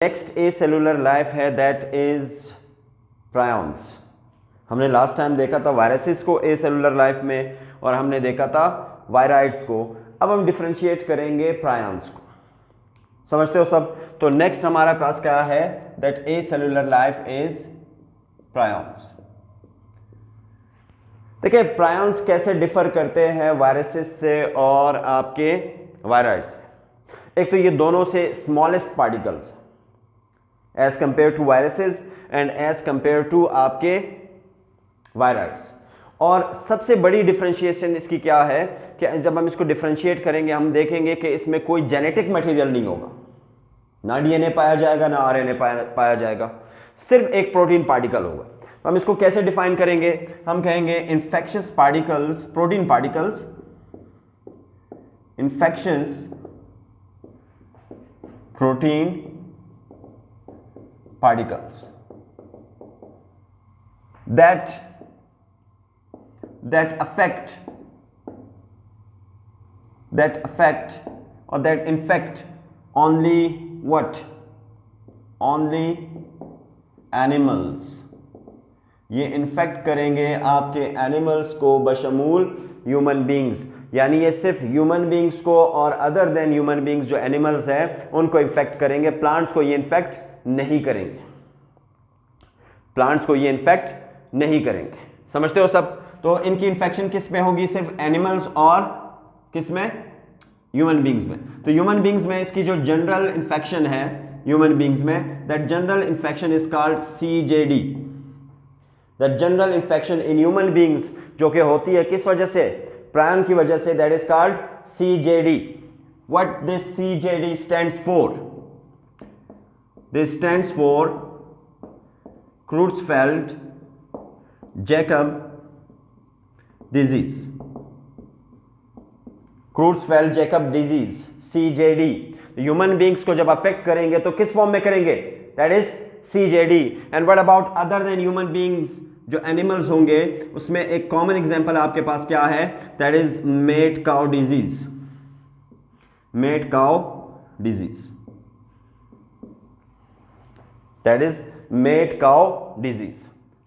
Next ए cellular life है that is prions. हमने last time देखा था वायरसेस को ए सेलुलर लाइफ में और हमने देखा था वायराइड्स को। अब हम डिफरेंशिएट करेंगे प्रायॉन्स को। समझते हो सब? तो नेक्स्ट हमारा पास क्या है that A cellular life is prions. देखिए प्रायॉन्स कैसे डिफर करते हैं वायरसेस से और आपके वायराइड्स से। एक तो ये दोनों से smallest particles as compared to viruses and as compared to आपके वायराइड्स। और सबसे बड़ी डिफरेंशिएशन इसकी क्या है कि जब हम इसको डिफरेंशिएट करेंगे हम देखेंगे कि इसमें कोई जेनेटिक मटेरियल नहीं होगा, ना डीएनए पाया जाएगा ना आरएनए पाया जाएगा, सिर्फ एक प्रोटीन पार्टिकल होगा। तो हम इसको कैसे डिफाइन करेंगे? हम कहेंगे infectious particles, protein particles, infectious protein particles that affect or that infect only what? Only animals। ये इन्फेक्ट करेंगे आपके एनिमल्स को बशमूल ह्यूमन बींग्स, यानी ये सिर्फ ह्यूमन बींग्स को और अदर देन ह्यूमन बींग्स जो एनिमल्स हैं उनको इन्फेक्ट करेंगे। प्लांट्स को ये इन्फेक्ट नहीं करेंगे, प्लांट्स को ये इन्फेक्ट नहीं करेंगे। समझते हो सब? तो इनकी इन्फेक्शन किस में होगी? सिर्फ एनिमल्स और किस में? ह्यूमन बींग्स में। तो ह्यूमन बींग्स में इसकी जो जनरल इन्फेक्शन है ह्यूमन बींग्स में, that general infection is called CJD। That general infection in human beings जो कि होती है किस वजह से? प्रायन की वजह से, that is called CJD। What this CJD stands for? This stands for Creutzfeldt-Jakob disease। Creutzfeldt-Jakob disease CJD human beings को जब अफेक्ट करेंगे तो किस फॉर्म में करेंगे? That is CJD। And what about other than human beings? जो animals होंगे उसमें एक कॉमन एग्जांपल आपके पास क्या है? That is made cow disease. Made cow disease, that is made cow disease.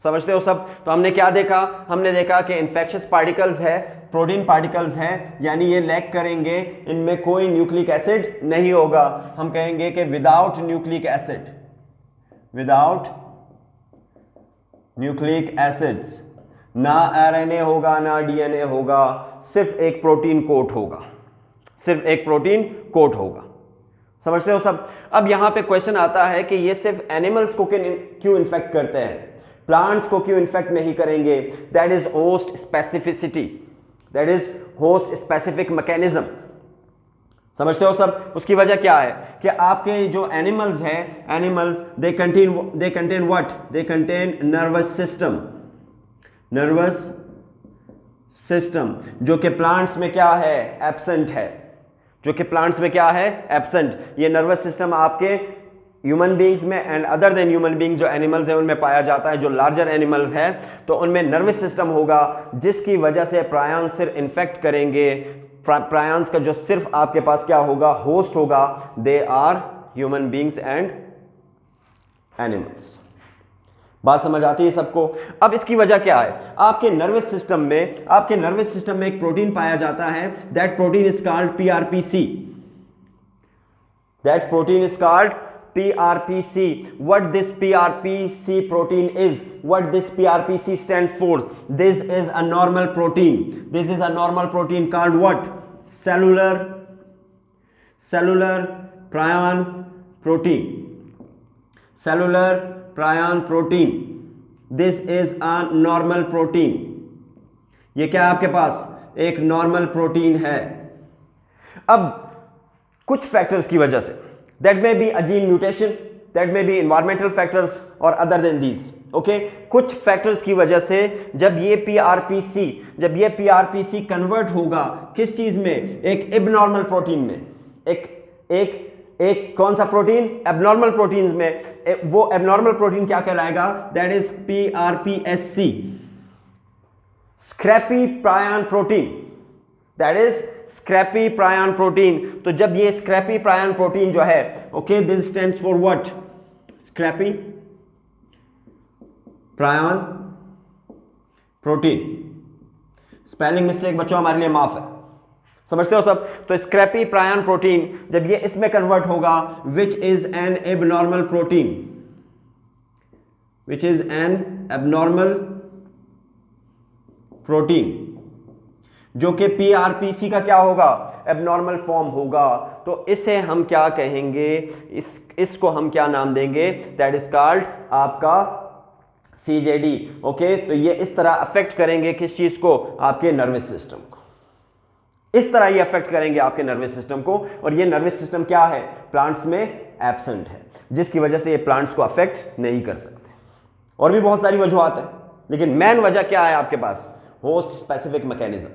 समझते हो सब? तो हमने क्या देखा? हमने देखा कि इन्फेक्शियस पार्टिकल्स है, प्रोटीन पार्टिकल्स हैं, यानी ये लैक करेंगे, इनमें कोई न्यूक्लिक एसिड नहीं होगा। हम कहेंगे कि without nucleic acid, without nucleic acids, ना आरएनए होगा ना डीएनए होगा, सिर्फ एक प्रोटीन कोट होगा, सिर्फ एक प्रोटीन कोट होगा। समझते हो सब? अब यहां पे क्वेश्चन आता है कि ये सिर्फ एनिमल्स को क्यों इन्फेक्ट करते हैं, प्लांट्स को क्यों इन्फेक्ट नहीं करेंगे? That is host specificity, that is host specific mechanism. समझते हो सब? उसकी वजह क्या है कि आपके जो एनिमल्स हैं, animals they contain what? They contain nervous system, nervous system जो कि प्लांट्स में क्या है? एब्सेंट है, जो कि प्लांट्स में क्या है? एब्सेंट। ये नर्वस सिस्टम आपके ह्यूमन बींग्स में and other than human beings जो एनिमल्स हैं उनमें पाया जाता है। जो लार्जर एनिमल्स हैं तो उनमें नर्वस सिस्टम होगा जिसकी वजह से प्रायॉन्स सिर्फ इन्फेक्ट करेंगे। प्रायॉन्स का जो सिर्फ आपके पास क्या होगा? होस्ट होगा। They are human beings and animals. बात समझ आती है सबको? अब इसकी वजह क्या है? आपके नर्वस सिस्टम में एक प्रोटीन पाया जाता है, that protein is called PRPC। That protein is called PRPC। What this PRPC protein is, what this PRPC stand for? This is a normal protein, this is a normal protein called what? Cellular प्रायन protein, cellular प्रायन protein. This is a normal protein. ये क्या है आपके पास? एक normal protein है। अब कुछ factors की वजह से, that may be a gene mutation, that may be environmental factors और अदर देन दीज, ओके, कुछ फैक्टर्स की वजह से जब ये PRPC कन्वर्ट होगा किस चीज में? एक एबनॉर्मल प्रोटीन में। एक कौन सा प्रोटीन? एबनॉर्मल प्रोटीन्स में। वो एबनॉर्मल प्रोटीन क्या कहलाएगा? That is PRPSC, scrapie prion protein. That is scrapie prion protein. तो जब ये स्क्रैपी प्रायन प्रोटीन जो है, okay, this stands for what? Scrapie prion protein. Spelling mistake बच्चों हमारे लिए माफ है, समझते हो सब? तो स्क्रैपी प्रायन प्रोटीन जब ये इसमें कन्वर्ट होगा, which is an abnormal protein, which is an abnormal protein, जो कि पीआरपीसी का क्या होगा? एबनॉर्मल फॉर्म होगा। तो इसे हम क्या कहेंगे? इसको हम क्या नाम देंगे? दैट इज कॉल्ड आपका सीजेडी। ओके, तो ये इस तरह अफेक्ट करेंगे किस चीज को? आपके नर्वस सिस्टम को। इस तरह ये अफेक्ट करेंगे आपके नर्वस सिस्टम को, और ये नर्वस सिस्टम क्या है? प्लांट्स में एब्सेंट है, जिसकी वजह से ये प्लांट्स को अफेक्ट नहीं कर सकते। और भी बहुत सारी वजूहत है, लेकिन मेन वजह क्या है आपके पास? Host specific mechanism.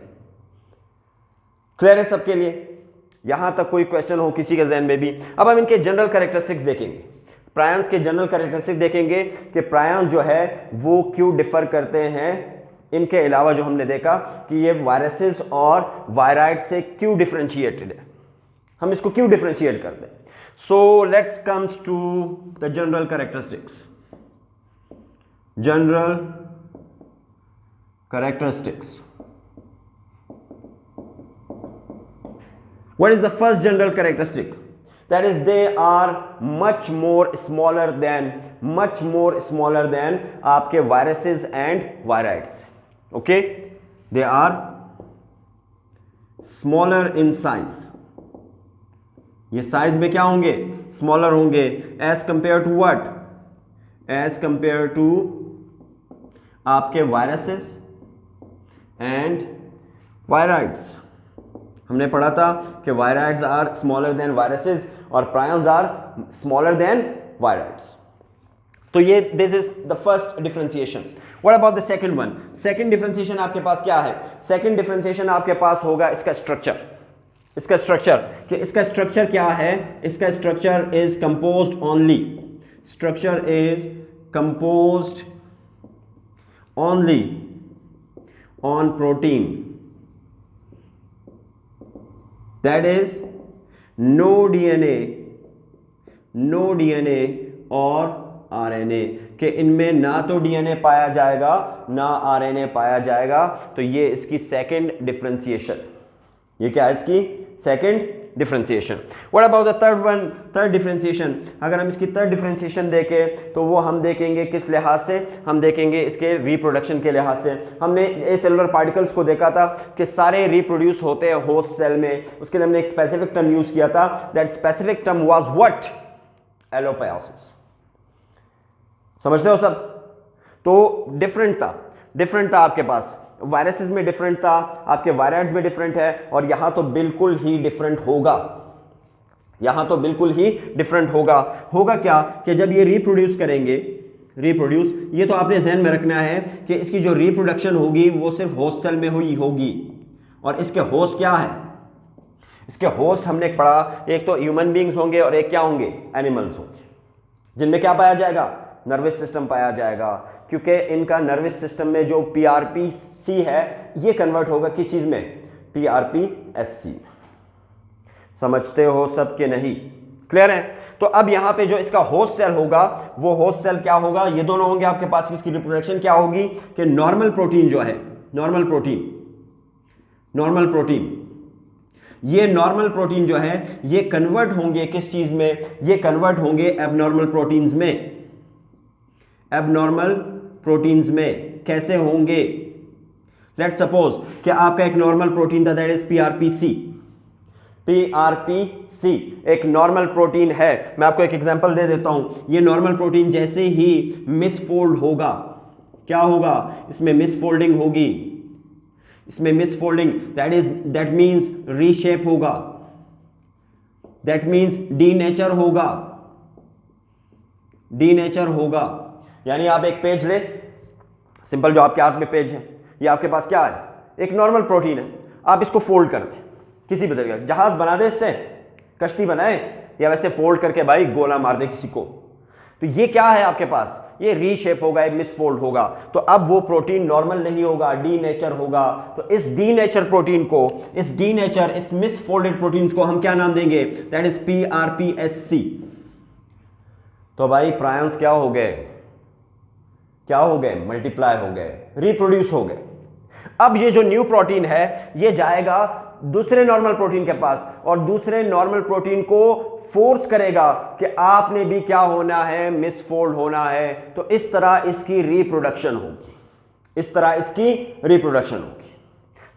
क्लियर है सबके लिए? यहां तक कोई क्वेश्चन हो किसी के जहन में भी? अब हम इनके जनरल कैरेक्टरिस्टिक्स देखेंगे, प्रायंस के जनरल कैरेक्टरिस्टिक देखेंगे कि प्रायंस जो है वो क्यों डिफर करते हैं। इनके अलावा जो हमने देखा कि ये वायरसेस और वायराइड से क्यों डिफरेंशिएटेड है, हम इसको क्यों डिफरेंशिएट करते हैं। So let's comes to the general characteristics. General characteristics, what is the first general characteristic? That is they are much more smaller than आपके viruses and virides. Okay, they are smaller in size. ये size में क्या होंगे? Smaller होंगे as compared to what? As compared to आपके viruses and virides. हमने पढ़ा था कि viroids are smaller than viruses और prions are smaller than viroids. तो ये this is the first differentiation. What about the second one? Second differentiation आपके पास क्या है? सेकंड डिफरेंशिएशन आपके पास होगा इसका स्ट्रक्चर। इसका स्ट्रक्चर कि इसका स्ट्रक्चर क्या है? इसका structure is composed only, structure is composed only on protein, that is no DNA और RNA, कि इनमें ना तो DNA पाया जाएगा ना RNA पाया जाएगा। तो ये इसकी सेकंड डिफरेंशिएशन। ये क्या है इसकी? Second differentiation. What about the third one? Third differentiation. अगर हम इसकी थर्ड डिफरेंशिएशन देखें तो वो हम देखेंगे किस लिहाज से? हम देखेंगे इसके रिप्रोडक्शन के लिहाज से। हमने एसेलुलर पार्टिकल्स को देखा था कि सारे रिप्रोड्यूस होते हैं होस्ट सेल में। उसके लिए हमने एक स्पेसिफिक टर्म यूज किया था। That specific term was what? Allopoiesis. समझते हो सब? तो डिफरेंट था आपके पास। वायरसेस में डिफरेंट था, आपके वायराइड्स में डिफरेंट है, और यहां तो बिल्कुल ही डिफरेंट होगा। यहां तो बिल्कुल ही डिफरेंट होगा। होगा क्या? कि जब ये रिप्रोड्यूस करेंगे, रिप्रोड्यूस, ये तो आपने ध्यान में रखना है कि इसकी जो रिप्रोडक्शन होगी वो सिर्फ होस्ट सेल में हुई होगी। और इसके होस्ट क्या है? इसके होस्ट हमने पढ़ा, एक तो ह्यूमन बींग्स होंगे और एक क्या होंगे? एनिमल्स होंगे, जिनमें क्या पाया जाएगा? नर्वस सिस्टम पाया जाएगा, क्योंकि इनका नर्वस सिस्टम में जो पीआरपीसी है ये कन्वर्ट होगा किस चीज में? पीआरपीएससी। समझते हो सब के नहीं? क्लियर है? तो अब यहां पे जो इसका होस्ट सेल होगा वो होस्ट सेल क्या होगा? ये दोनों होंगे आपके पास। इसकी रिप्रोडक्शन क्या होगी? कि नॉर्मल प्रोटीन जो है, नॉर्मल प्रोटीन, ये नॉर्मल प्रोटीन जो है ये कन्वर्ट होंगे किस चीज में? ये कन्वर्ट होंगे एबनॉर्मल प्रोटीन्स में। एबनॉर्मल प्रोटीन्स में कैसे होंगे? लेट्स सपोज कि आपका एक नॉर्मल प्रोटीन था, दैट इज पीआरपीसी। एक नॉर्मल प्रोटीन है। मैं आपको एक एग्जांपल दे देता हूं। ये नॉर्मल प्रोटीन जैसे ही मिसफोल्ड होगा, क्या होगा? इसमें मिसफोल्डिंग होगी। इसमें मिसफोल्डिंग दैट मींस रीशेप होगा, दैट मींस डीनेचर होगा। यानी आप एक पेज ले, सिंपल जो आपके हाथ में पेज है, ये आपके पास क्या है? एक नॉर्मल प्रोटीन है। आप इसको फोल्ड कर दें किसी भी तरीके, जहाज बना दे, इससे कश्ती बनाए, या वैसे फोल्ड करके भाई गोला मार दे किसी को। तो ये क्या है आपके पास, ये रीशेप होगा, ये मिसफोल्ड होगा। तो अब वो प्रोटीन नॉर्मल नहीं होगा, डीनेचर होगा। तो इस डीनेचर प्रोटीन को, इस मिसफोल्डेड प्रोटीन को हम क्या नाम देंगे, दैट इज PRPSC। तो भाई प्रायंस क्या हो गए, मल्टीप्लाई हो गए, रिप्रोड्यूस हो गए। अब ये जो न्यू प्रोटीन है ये जाएगा दूसरे नॉर्मल प्रोटीन के पास और दूसरे नॉर्मल प्रोटीन को फोर्स करेगा कि आपने भी क्या होना है, मिसफोल्ड होना है। तो इस तरह इसकी रिप्रोडक्शन होगी,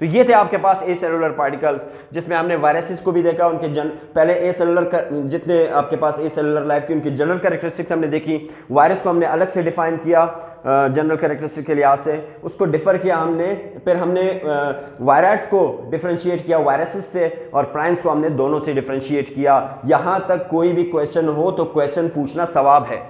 तो ये थे आपके पास ए सेलुलर पार्टिकल्स, जिसमें हमने वायरसेस को भी देखा, उनके पहले ए सेलुलर जितने आपके पास ए सेलुलर लाइफ की उनकी जनरल कैरेक्टरिस्टिक्स हमने देखी। वायरस को हमने अलग से डिफाइन किया जनरल कैरेक्टरिस्टिक के लिहाज से, उसको डिफर किया हमने, फिर हमने वायराइड्स को डिफरेंशिएट किया वायरसेस से, और प्राइम्स को हमने दोनों से डिफरेंशिएट किया। यहां तक कोई भी क्वेश्चन हो तो क्वेश्चन पूछना सवाब है।